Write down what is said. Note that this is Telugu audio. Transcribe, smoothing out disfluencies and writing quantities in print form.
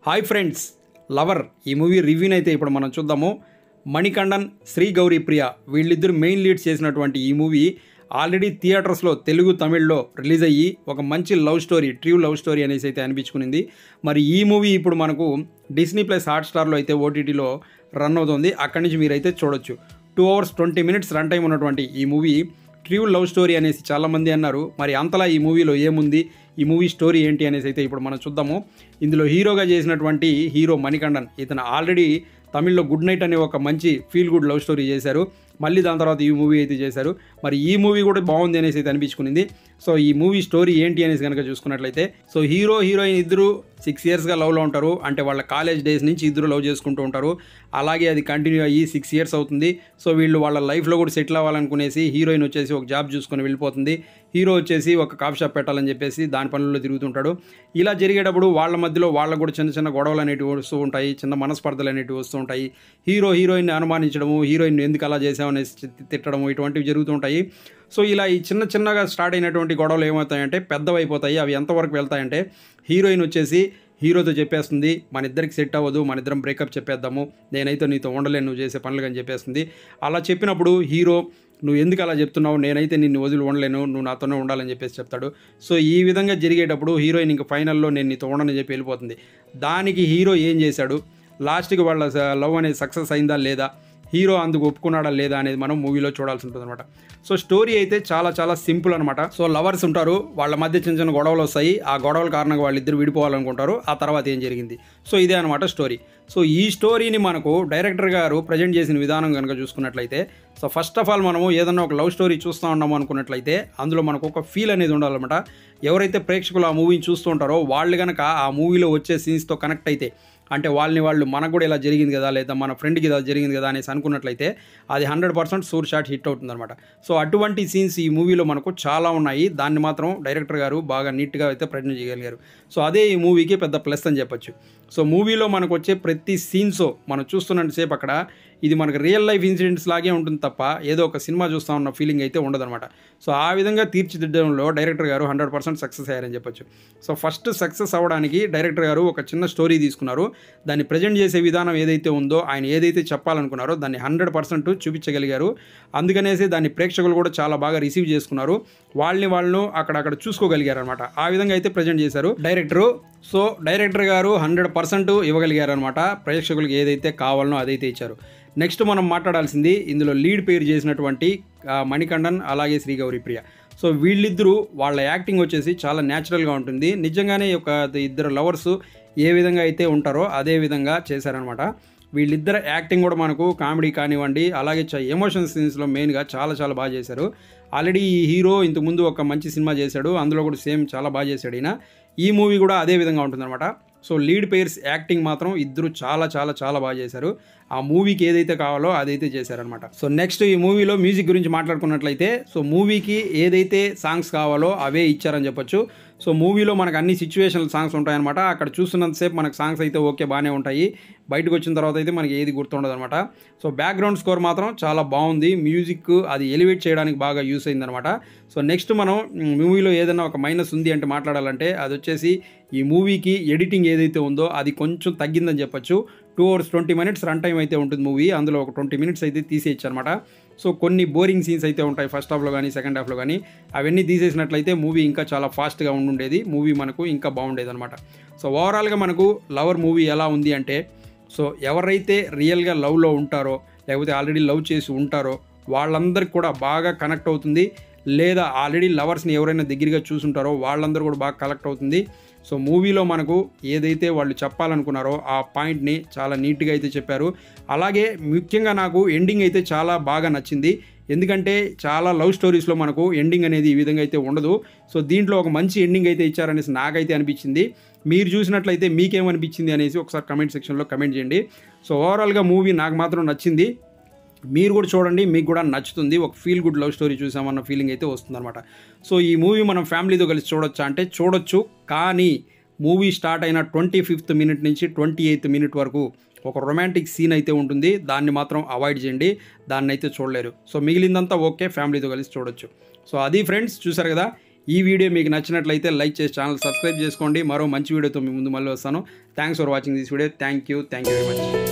హాయ్ ఫ్రెండ్స్, లవర్ ఈ మూవీ రివ్యూని అయితే ఇప్పుడు మనం చూద్దాము. మణికండన్, శ్రీ గౌరీ ప్రియ వీళ్ళిద్దరు మెయిన్ లీడ్స్ చేసినటువంటి ఈ మూవీ ఆల్రెడీ థియేటర్స్లో తెలుగు తమిళ్లో రిలీజ్ అయ్యి ఒక మంచి love story, true love story అనేసి అయితే అనిపించుకునింది. మరి ఈ మూవీ ఇప్పుడు మనకు డిస్నీ ప్లస్ హాట్స్టార్లో అయితే ఓటీటీలో రన్ అవుతుంది. అక్కడి నుంచి మీరైతే చూడొచ్చు. 2 hours 20 minutes రన్ టైం ఉన్నటువంటి ఈ మూవీ ట్రూ లవ్ స్టోరీ అనేసి చాలామంది అన్నారు. మరి అంతలా ఈ మూవీలో ఏముంది, ఈ మూవీ స్టోరీ ఏంటి అనేసి అయితే ఇప్పుడు మనం చూద్దాము. ఇందులో హీరోగా చేసినటువంటి హీరో మణికండన్, ఇతను ఆల్రెడీ తమిళ్లో గుడ్ నైట్ అనే ఒక మంచి ఫీల్ గుడ్ లవ్ స్టోరీ చేశారు. మళ్ళీ దాని తర్వాత ఈ మూవీ అయితే చేశారు. మరి ఈ మూవీ కూడా బాగుంది అనేసి అయితే అనిపించుకునింది. సో ఈ మూవీ స్టోరీ ఏంటి అనేసి కనుక చూసుకున్నట్లయితే, సో హీరో హీరోయిన్ ఇద్దరు 6 yearsగా లవ్లో ఉంటారు. అంటే వాళ్ళ కాలేజ్ డేస్ నుంచి ఇద్దరు లవ్ చేసుకుంటూ ఉంటారు. అలాగే అది కంటిన్యూ అయ్యి 6 years అవుతుంది. సో వీళ్ళు వాళ్ళ లైఫ్లో కూడా సెటిల్ అవ్వాలనుకునేసి హీరోయిన్ వచ్చేసి ఒక జాబ్ చూసుకొని వెళ్ళిపోతుంది. హీరో వచ్చేసి ఒక కాఫీ షాప్ పెట్టాలని చెప్పేసి దాని పనుల్లో తిరుగుతుంటాడు. ఇలా జరిగేటప్పుడు వాళ్ళ మధ్యలో వాళ్ళకు కూడా చిన్న చిన్న గొడవలు అనేటివి వస్తూ ఉంటాయి, చిన్న మనస్పర్ధలు అనేటివి వస్తూ ఉంటాయి. హీరో హీరోయిన్ని అనుమానించడము, హీరోయిన్ ఎందుకు అలా చేసామనేసి తిట్టడము, ఇటువంటివి జరుగుతుంటాయి. సో ఇలా ఈ చిన్నగా స్టార్ట్ అయినటువంటి గొడవలు ఏమవుతాయంటే పెద్దవైపోతాయి. అవి ఎంతవరకు వెళ్తాయంటే, హీరోయిన్ వచ్చేసి హీరోతో చెప్పేస్తుంది, మన ఇద్దరికి సెట్ అవ్వదు, మన ఇద్దరం బ్రేకప్ చెప్పేద్దాము, నేనైతే నీతో ఉండలేను నువ్వు చేసే పనులు అని చెప్పేస్తుంది. అలా చెప్పినప్పుడు హీరో, నువ్వు ఎందుకు అలా చెప్తున్నావు, నేనైతే నిన్ను వదిలి ఉండలేను, నువ్వు నాతోనే ఉండాలని చెప్పేసి చెప్తాడు. సో ఈ విధంగా జరిగేటప్పుడు హీరోయిన్ ఇంక ఫైనల్లో నేను నీతో ఉండని చెప్పి వెళ్ళిపోతుంది. దానికి హీరో ఏం చేశాడు, లాస్ట్కి వాళ్ళ లవ్ అనేది సక్సెస్ అయిందా లేదా, హీరో అందుకు ఒప్పుకున్నాడా లేదా అనేది మనం మూవీలో చూడాల్సి ఉంటుంది అనమాట. సో స్టోరీ అయితే చాలా సింపుల్ అనమాట. సో లవర్స్ ఉంటారు, వాళ్ళ మధ్య చిన్న గొడవలు వస్తాయి. ఆ గొడవల కారణంగా వాళ్ళిద్దరు విడిపోవాలనుకుంటారు. ఆ తర్వాత ఏం జరిగింది, సో ఇదే అనమాట స్టోరీ. సో ఈ స్టోరీని మనకు డైరెక్టర్ గారు ప్రజెంట్ చేసిన విధానం కనుక చూసుకున్నట్లయితే, సో ఫస్ట్ ఆఫ్ ఆల్ మనము ఏదన్నా ఒక లవ్ స్టోరీ చూస్తూ ఉన్నాము అనుకున్నట్లయితే అందులో మనకు ఒక ఫీల్ అనేది ఉండాలన్నమాట. ఎవరైతే ప్రేక్షకులు ఆ మూవీని చూస్తూ ఉంటారో వాళ్ళు కనుక ఆ మూవీలో వచ్చే సీన్స్తో కనెక్ట్ అయితే, అంటే వాళ్ళు మనకు కూడా ఇలా జరిగింది కదా, లేదా మన ఫ్రెండ్కి ఇలా జరిగింది కదా అనేసి అనుకున్నట్లయితే అది 100% సూర్ షాట్ హిట్ అవుతుంది అనమాట. సో అటువంటి సీన్స్ ఈ మూవీలో మనకు చాలా ఉన్నాయి. దాన్ని మాత్రం డైరెక్టర్ గారు బాగా నీట్గా అయితే ప్రజెంట్ చేయగలిగారు. సో అదే ఈ మూవీకి పెద్ద ప్లస్ అని చెప్పొచ్చు. సో మూవీలో మనకు వచ్చే ప్రతి సీన్స్ మనం చూస్తున్నంతసేపు అక్కడ ఇది మనకు రియల్ లైఫ్ ఇన్సిడెంట్స్ లాగే ఉంటుంది తప్ప ఏదో ఒక సినిమా చూస్తూ ఉన్న ఫీలింగ్ అయితే ఉండదన్నమాట. సో ఆ విధంగా తీర్చిదిద్దడంలో డైరెక్టర్ గారు 100% సక్సెస్ అయ్యారని చెప్పొచ్చు. సో ఫస్ట్ సక్సెస్ అవ్వడానికి డైరెక్టర్ గారు ఒక చిన్న స్టోరీ తీసుకున్నారు. దాన్ని ప్రజెంట్ చేసే విధానం ఏదైతే ఉందో, ఆయన ఏదైతే చెప్పాలనుకున్నారో దాన్ని 100% చూపించగలిగారు. అందుకనేసి దాన్ని ప్రేక్షకులు కూడా చాలా బాగా రిసీవ్ చేసుకున్నారు. వాళ్ళు అక్కడ చూసుకోగలిగారు అనమాట. ఆ విధంగా అయితే ప్రజెంట్ చేశారు డైరెక్టరు. సో డైరెక్టర్ గారు 100% ఇవ్వగలిగారు అనమాట. ప్రేక్షకులకు ఏదైతే కావాలనో అదైతే ఇచ్చారు. నెక్స్ట్ మనం మాట్లాడాల్సింది, ఇందులో లీడ్ పేరు చేసినటువంటి మణికండన్ అలాగే శ్రీ గౌరీ ప్రియ. సో వీళ్ళిద్దరూ వాళ్ళ యాక్టింగ్ వచ్చేసి చాలా న్యాచురల్గా ఉంటుంది. నిజంగానే ఒక ఇద్దరు లవర్స్ ఏ విధంగా అయితే ఉంటారో అదే విధంగా చేశారనమాట. వీళ్ళిద్దరు యాక్టింగ్ కూడా మనకు కామెడీ కానివ్వండి, అలాగే ఎమోషన్ సీన్స్లో మెయిన్గా చాలా బాగా చేశారు. ఆల్రెడీ ఈ హీరో ఇంతకుముందు ఒక మంచి సినిమా చేశాడు, అందులో కూడా సేమ్ చాలా బాగా చేశాడు ఈయన. ఈ మూవీ కూడా అదే విధంగా ఉంటుందన్నమాట. సో లీడ్ పేర్స్ యాక్టింగ్ మాత్రం ఇద్దరు చాలా బాగా చేశారు. ఆ మూవీకి ఏదైతే కావాలో అదైతే చేశారనమాట. సో నెక్స్ట్ ఈ మూవీలో మ్యూజిక్ గురించి మాట్లాడుకున్నట్లయితే, సో మూవీకి ఏదైతే సాంగ్స్ కావాలో అవే ఇచ్చారని చెప్పొచ్చు. సో మూవీలో మనకు అన్ని సిచ్యువేషనల్ సాంగ్స్ ఉంటాయన్నమాట. అక్కడ చూస్తున్నంతసేపు మనకు సాంగ్స్ అయితే ఓకే బాగానే ఉంటాయి, బయటకు వచ్చిన తర్వాత అయితే మనకి ఏది గుర్తుండదు అనమాట. సో బ్యాక్గ్రౌండ్ స్కోర్ మాత్రం చాలా బాగుంది. మ్యూజిక్ అది ఎలివేట్ చేయడానికి బాగా యూస్ అయిందనమాట. సో నెక్స్ట్ మనం మూవీలో ఏదైనా ఒక మైనస్ ఉంది అంటే మాట్లాడాలంటే అది వచ్చేసి ఈ మూవీకి ఎడిటింగ్ ఏదైతే ఉందో అది కొంచెం తగ్గిందని చెప్పొచ్చు. 2 hours 20 minutes రన్ టైం అయితే ఉంటుంది మూవీ. అందులో ఒక 20 minutes అయితే తీసేయచ్చు అనమాట. సో కొన్ని బోరింగ్ సీన్స్ అయితే ఉంటాయి ఫస్ట్ హాఫ్లో కానీ సెకండ్ హాఫ్లో కానీ. అవన్నీ తీసేసినట్లయితే మూవీ ఇంకా చాలా ఫాస్ట్గా ఉండేది, మూవీ మనకు ఇంకా బాగుండేది అనమాట. సో ఓవరాల్గా మనకు లవర్ మూవీ ఎలా ఉంది అంటే, సో ఎవరైతే రియల్గా లవ్లో ఉంటారో, లేకపోతే ఆల్రెడీ లవ్ చేసి ఉంటారో వాళ్ళందరికీ కూడా బాగా కనెక్ట్ అవుతుంది. లేదా ఆల్రెడీ లవర్స్ని ఎవరైనా దగ్గరగా చూసుంటారో వాళ్ళందరూ కూడా బాగా కనెక్ట్ అవుతుంది. సో మూవీలో మనకు ఏదైతే వాళ్ళు చెప్పాలనుకున్నారో ఆ పాయింట్ని చాలా నీట్గా అయితే చెప్పారు. అలాగే ముఖ్యంగా నాకు ఎండింగ్ అయితే చాలా బాగా నచ్చింది. ఎందుకంటే చాలా లవ్ స్టోరీస్లో మనకు ఎండింగ్ అనేది ఈ విధంగా అయితే ఉండదు. సో దీంట్లో ఒక మంచి ఎండింగ్ అయితే ఇచ్చారనేసి నాకైతే అనిపించింది. మీరు చూసినట్లయితే మీకేమనిపించింది అనేసి ఒకసారి కమెంట్ సెక్షన్లో కమెంట్ చేయండి. సో ఓవరాల్గా మూవీ నాకు మాత్రం నచ్చింది. మీరు కూడా చూడండి, మీకు కూడా నచ్చుతుంది. ఒక ఫీల్ గుడ్ లవ్ స్టోరీ చూసామన్న ఫీలింగ్ అయితే వస్తుందన్నమాట. సో ఈ మూవీ మనం ఫ్యామిలీతో కలిసి చూడొచ్చా అంటే చూడొచ్చు. కానీ మూవీ స్టార్ట్ అయిన 25th minute నుంచి 28th minute వరకు ఒక రొమాంటిక్ సీన్ అయితే ఉంటుంది. దాన్ని మాత్రం అవాయిడ్ చేయండి, దాన్ని అయితే చూడలేరు. సో మిగిలిందంతా ఓకే, ఫ్యామిలీతో కలిసి చూడొచ్చు. సో అది ఫ్రెండ్స్, చూసారు కదా ఈ వీడియో మీకు నచ్చినట్లయితే లైక్ చేసి ఛానల్ సబ్స్క్రైబ్ చేసుకోండి. మరో మంచి వీడియోతో మీ ముందు మళ్ళీ వస్తాను. Thanks for watching this video. Thank you very much.